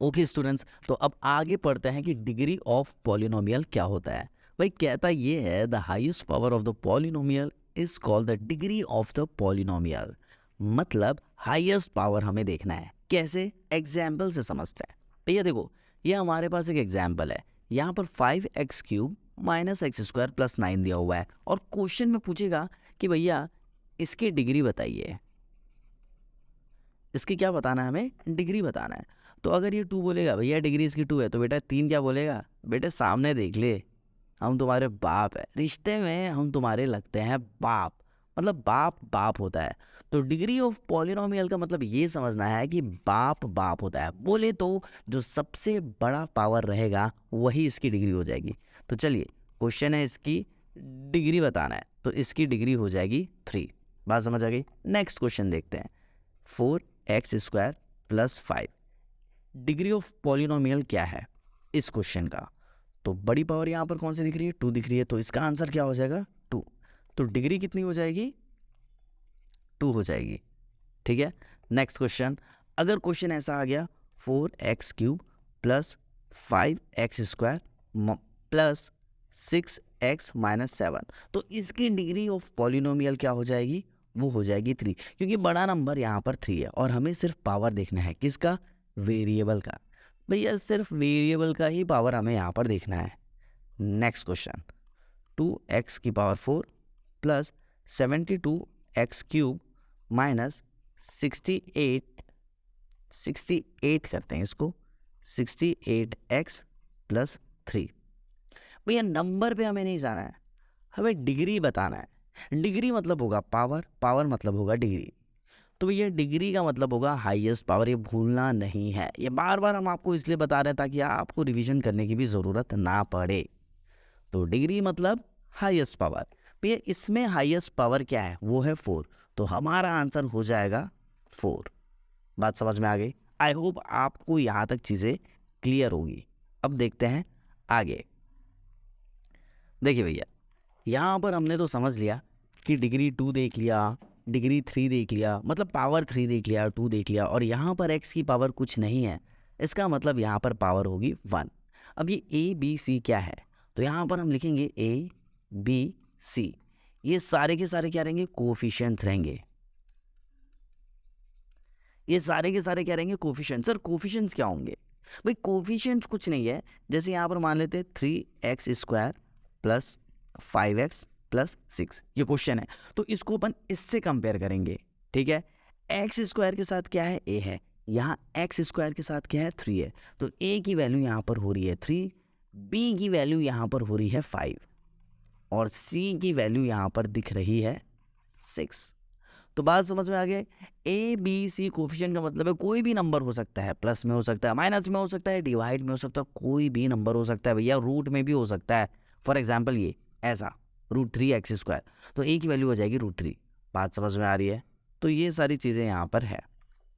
Okay students, तो अब आगे पढ़ते हैं कि डिग्री ऑफ पॉलिनोमियल क्या होता है। भाई कहता ये है the highest power of the polynomial is called the degree of the polynomial. मतलब हाईएस्ट पावर हमें देखना है, कैसे? एग्जाम्पल से समझते हैं। भैया देखो, ये हमारे पास एक एग्जाम्पल है। यहाँ पर 5x³ माइनस x² प्लस 9 दिया हुआ है और क्वेश्चन में पूछेगा कि भैया इसकी डिग्री बताइए। इसकी क्या बताना है? हमें डिग्री बताना है। तो अगर ये 2 बोलेगा भैया डिग्री इसकी 2 है, तो बेटा 3 क्या बोलेगा? बेटे सामने देख ले, हम तुम्हारे बाप है, रिश्ते में हम तुम्हारे लगते हैं बाप। मतलब बाप बाप होता है। तो डिग्री ऑफ पॉलिनोमियल का मतलब ये समझना है कि बाप बाप होता है। बोले तो जो सबसे बड़ा पावर रहेगा वही इसकी डिग्री हो जाएगी। तो चलिए, क्वेश्चन है इसकी डिग्री बताना है, तो इसकी डिग्री हो जाएगी 3। बात समझ आ गई? नेक्स्ट क्वेश्चन देखते हैं। 4x² plus 5 degree of polynomial क्या है इस क्वेश्चन का? तो बड़ी पावर यहाँ पर कौन सी दिख रही है? 2 दिख रही है, तो इसका आंसर क्या हो जाएगा? 2। तो डिग्री कितनी हो जाएगी? 2 हो जाएगी। ठीक है। नेक्स्ट क्वेश्चन, अगर क्वेश्चन ऐसा आ गया 4x³ plus 5x² plus 6x minus 7, तो इसकी डिग्री ऑफ पॉलिनोमियल क्या हो जाएगी? वो हो जाएगी 3, क्योंकि बड़ा नंबर यहाँ पर 3 है और हमें सिर्फ पावर देखना है। किसका? वेरिएबल का। भैया सिर्फ वेरिएबल का ही पावर हमें यहाँ पर देखना है। Next question, 2x⁴ plus 72x³ minus 68 करते हैं इसको, 68x प्लस 3। भैया नंबर पे हमें नहीं जाना है, हमें डिग्री बताना है। डिग्री मतलब होगा पावर, पावर मतलब होगा डिग्री। तो भैया डिग्री का मतलब होगा हाईएस्ट पावर, ये भूलना नहीं है। ये बार बार हम आपको इसलिए बता रहे हैं ताकि आपको रिवीजन करने की भी ज़रूरत ना पड़े। तो डिग्री मतलब हाईएस्ट पावर। भैया इसमें हाईएस्ट पावर क्या है? वो है 4। तो हमारा आंसर हो जाएगा 4। बात समझ में आ गई? आई होप आपको यहाँ तक चीज़ें क्लियर होगी। अब देखते हैं आगे। देखिए भैया, यहाँ पर हमने तो समझ लिया कि डिग्री 2 देख लिया, डिग्री 3 देख लिया, मतलब पावर 3 देख लिया, 2 देख लिया, और यहाँ पर x की पावर कुछ नहीं है, इसका मतलब यहाँ पर पावर होगी 1। अब ये a b c क्या है? तो यहाँ पर हम लिखेंगे a b c, ये सारे के सारे क्या रहेंगे? कोफिशिएंट रहेंगे। ये सारे के सारे क्या रहेंगे? कोफिशिएंट। सर कोफिशिएंट्स क्या होंगे? भाई कोफिशिएंट्स कुछ नहीं है, जैसे यहाँ पर मान लेते हैं 3x² प्लस 5x प्लस 6, ये क्वेश्चन है, तो इसको अपन इससे कंपेयर करेंगे। ठीक है। x² के साथ क्या है? a है, यहाँ x² के साथ क्या है? 3 है, तो a की वैल्यू यहाँ पर हो रही है 3, b की वैल्यू यहाँ पर हो रही है 5 और c की वैल्यू यहाँ पर दिख रही है 6। तो बात समझ में आ गई? ए बी सी कोफिशिएंट का मतलब है कोई भी नंबर हो सकता है, प्लस में हो सकता है, माइनस में हो सकता है, डिवाइड में हो सकता है, कोई भी नंबर हो सकता है भैया, रूट में भी हो सकता है। फॉर एग्जांपल ये ऐसा √3x², तो ए की वैल्यू हो जाएगी √3। बात समझ में आ रही है? तो ये सारी चीज़ें यहाँ पर है।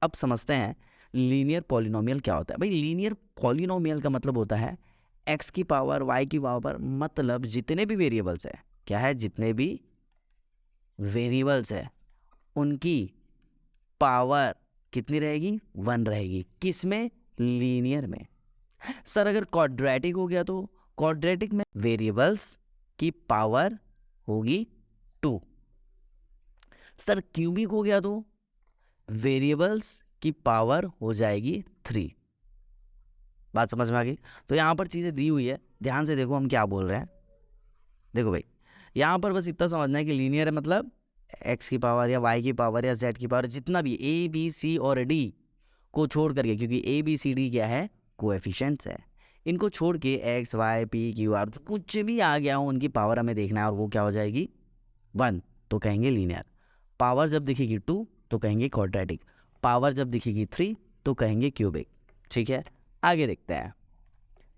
अब समझते हैं लीनियर पॉलिनोमियल क्या होता है। भाई लीनियर पॉलिनोमियल का मतलब होता है x की पावर y की पावर, मतलब जितने भी वेरिएबल्स है, क्या है? जितने भी वेरिएबल्स है उनकी पावर कितनी रहेगी? 1 रहेगी। किसमें? लीनियर में। सर अगर क्वाड्रेटिक हो गया तो क्वाड्रेटिक में वेरिएबल्स की पावर होगी 2। सर क्यूबिक हो गया तो वेरिएबल्स की पावर हो जाएगी 3। बात समझ में आ गई? तो यहाँ पर चीज़ें दी हुई है, ध्यान से देखो हम क्या बोल रहे हैं। देखो भाई, यहाँ पर बस इतना समझना है कि लीनियर है मतलब x की पावर या y की पावर या z की पावर, जितना भी a b c और d को छोड़ करके, क्योंकि a b c d क्या है? कोएफिशिएंट्स है, इनको छोड़ के x y p q r कुछ भी आ गया हो उनकी पावर हमें देखना है, और वो क्या हो जाएगी? 1, तो कहेंगे लीनियर। पावर जब दिखेगी 2 तो कहेंगे क्वाड्रेटिक, पावर जब दिखेगी 3 तो कहेंगे क्यूबिक। ठीक है, आगे देखते हैं।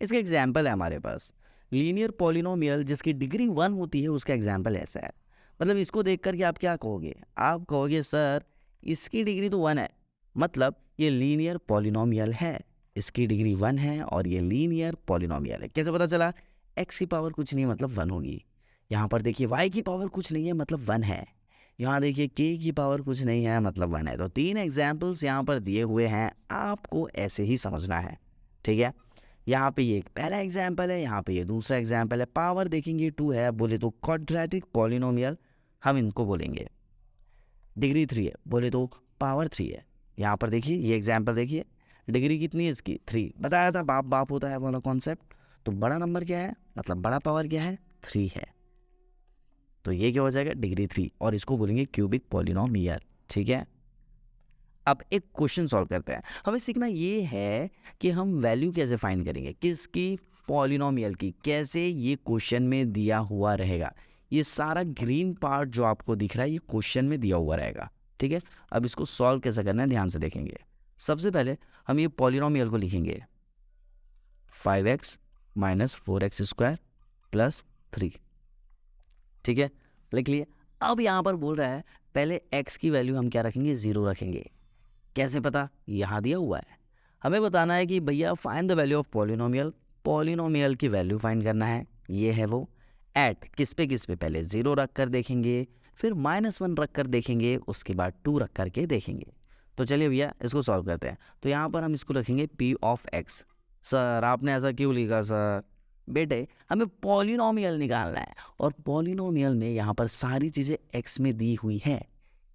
इसका एग्जाम्पल है हमारे पास लीनियर पॉलिनोमियल जिसकी डिग्री 1 होती है, उसका एग्जाम्पल ऐसा है। मतलब इसको देख करके आप क्या कहोगे? आप कहोगे सर इसकी डिग्री तो 1 है, मतलब ये लीनियर पॉलिनोमियल है, इसकी डिग्री 1 है और ये लीनियर पॉलिनोमियल है। कैसे पता चला? x की पावर कुछ नहीं है मतलब 1 होगी। यहाँ पर देखिए y की पावर कुछ नहीं है मतलब 1 है। यहाँ देखिए k की पावर कुछ नहीं है मतलब 1 है। तो 3 एग्जाम्पल्स यहाँ पर दिए हुए हैं, आपको ऐसे ही समझना है। ठीक है। यहाँ पे ये एक पहला एग्जाम्पल है, यहाँ पे ये दूसरा एग्जाम्पल है। पावर देखेंगे 2 है, बोले तो क्वाड्रेटिक पॉलिनोमियल हम इनको बोलेंगे। डिग्री 3 है, बोले तो पावर 3 है। यहाँ पर देखिए ये एग्जाम्पल देखिए, डिग्री कितनी है इसकी 3, बताया था बाप बाप होता है वाला कॉन्सेप्ट। तो बड़ा नंबर क्या है, मतलब बड़ा पावर क्या है, 3 है। तो ये क्या हो जाएगा, डिग्री 3, और इसको बोलेंगे क्यूबिक पॉलिनोमियल। ठीक है। अब एक क्वेश्चन सॉल्व करते हैं। हमें सीखना ये है कि हम वैल्यू कैसे फाइंड करेंगे, किसकी, पॉलिनोमियल की। कैसे, ये क्वेश्चन में दिया हुआ रहेगा। ये सारा ग्रीन पार्ट जो आपको दिख रहा है ये क्वेश्चन में दिया हुआ रहेगा। ठीक है। अब इसको सॉल्व कैसे करना है ध्यान से देखेंगे। सबसे पहले हम ये पॉलिनोमियल को लिखेंगे 5x minus 4x square plus 3। ठीक है, लिख लिए। अब यहाँ पर बोल रहा है पहले x की वैल्यू हम क्या रखेंगे, 0 रखेंगे। कैसे पता, यहाँ दिया हुआ है। हमें बताना है कि भैया find the value of polynomial, polynomial की वैल्यू फाइंड करना है। ये है वो एट किस पे, पहले 0 रख कर देखेंगे, फिर -1 रख कर देखेंगे, उसके बाद 2 रख कर के देखेंगे। तो चलिए भैया इसको सॉल्व करते हैं। तो यहाँ पर हम इसको रखेंगे p ऑफ x। सर आपने ऐसा क्यों लिखा सर? बेटे हमें पॉलिनोमियल निकालना है, और पॉलिनोमियल में यहाँ पर सारी चीज़ें x में दी हुई हैं,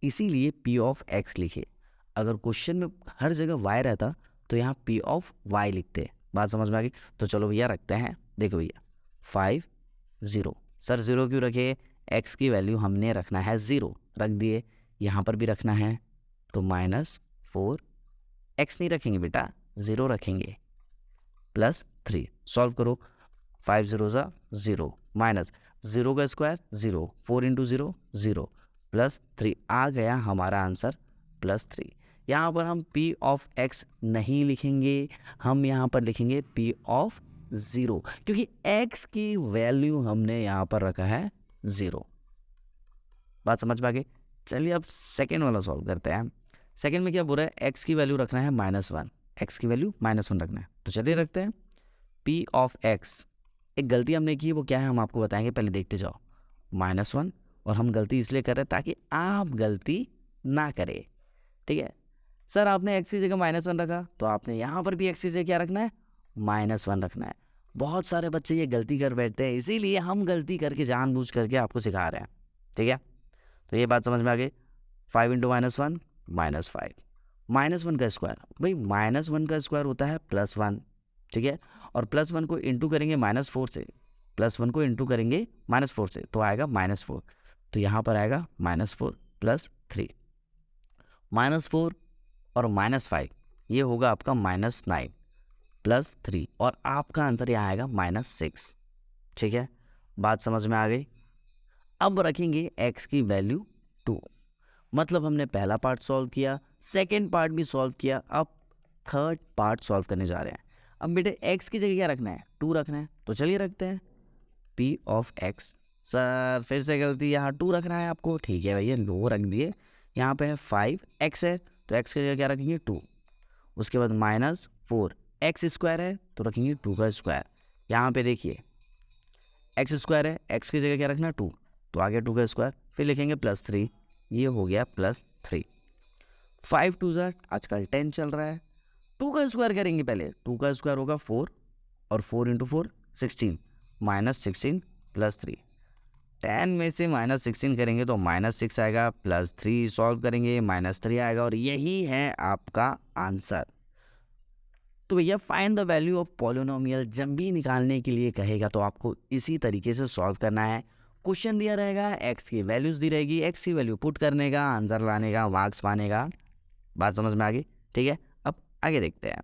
इसीलिए p ऑफ x लिखे। अगर क्वेश्चन में हर जगह y रहता तो यहाँ p ऑफ y लिखते। बात समझ में आ गई? तो चलो भैया रखते हैं। देखो भैया 5 0, सर 0 क्यों रखे, x की वैल्यू हमने रखना है 0, रख दिए। यहाँ पर भी रखना है तो -4, x नहीं रखेंगे बेटा, 0 रखेंगे, प्लस 3। सॉल्व करो, 5 0 0, माइनस 0 का स्क्वायर 0, 4 इंटू 0 0, प्लस 3 आ गया हमारा आंसर प्लस 3। यहाँ पर हम p ऑफ x नहीं लिखेंगे, हम यहाँ पर लिखेंगे p ऑफ 0, क्योंकि x की वैल्यू हमने यहाँ पर रखा है 0। बात समझ में आ गई? चलिए अब सेकेंड वाला सॉल्व करते हैं। सेकेंड में क्या बोल रहा है, x की वैल्यू रखना है -1, x की वैल्यू -1 रखना है। तो चलिए रखते हैं p ऑफ x। एक गलती हमने की, वो क्या है हम आपको बताएंगे, पहले देखते जाओ। -1, और हम गलती इसलिए कर रहे हैं ताकि आप गलती ना करें। ठीक है। सर आपने x की जगह -1 रखा, तो आपने यहाँ पर भी x की जगह क्या रखना है, -1 रखना है। बहुत सारे बच्चे ये गलती कर बैठते हैं, इसीलिए हम गलती करके जानबूझ करके आपको सिखा रहे हैं। ठीक है, तो ये बात समझ में आ गई। 5 इंटू -1 -5, -1 का स्क्वायर, भाई -1 का स्क्वायर होता है +1। ठीक है, और +1 को इंटू करेंगे -4 से, +1 को इंटू करेंगे -4 से, तो आएगा -4। तो यहाँ पर आएगा -4 प्लस 3, -4 और -5, ये होगा आपका -9 प्लस 3, और आपका आंसर यहाँ आएगा -6। ठीक है, बात समझ में आ गई। अब रखेंगे x की वैल्यू 2, मतलब हमने पहला पार्ट सॉल्व किया, सेकेंड पार्ट भी सॉल्व किया, अब थर्ड पार्ट सॉल्व करने जा रहे हैं। अब बेटे x की जगह क्या रखना है, 2 रखना है। तो चलिए रखते हैं p ऑफ x। सर फिर से गलती, यहाँ 2 रखना है आपको। ठीक है भैया, लो रख दिए। यहाँ पे है 5x है, तो x की जगह क्या रखेंगे, 2। उसके बाद -4, x स्क्वायर है तो रखेंगे 2 का स्क्वायर। यहाँ पे देखिए x स्क्वायर है, x की जगह क्या रखना है, 2, तो आगे 2 का स्क्वायर, फिर लिखेंगे +3, ये हो गया +3। 5 2 आजकल 10 चल रहा है, 2 का स्क्वायर करेंगे पहले, 2 का स्क्वायर होगा 4, और 4 इंटू 4 16, -16 प्लस 3। 10 में से -16 करेंगे तो -6 आएगा, +3 सॉल्व करेंगे -3 आएगा, और यही है आपका आंसर। तो भैया find the value of polynomial जब भी निकालने के लिए कहेगा तो आपको इसी तरीके से सॉल्व करना है। क्वेश्चन दिया रहेगा, x की वैल्यूज दी रहेगी, x की वैल्यू पुट करने का, आंसर लाने का, मार्क्स पाने का। बात समझ में आ गई? ठीक है, अब आगे देखते हैं।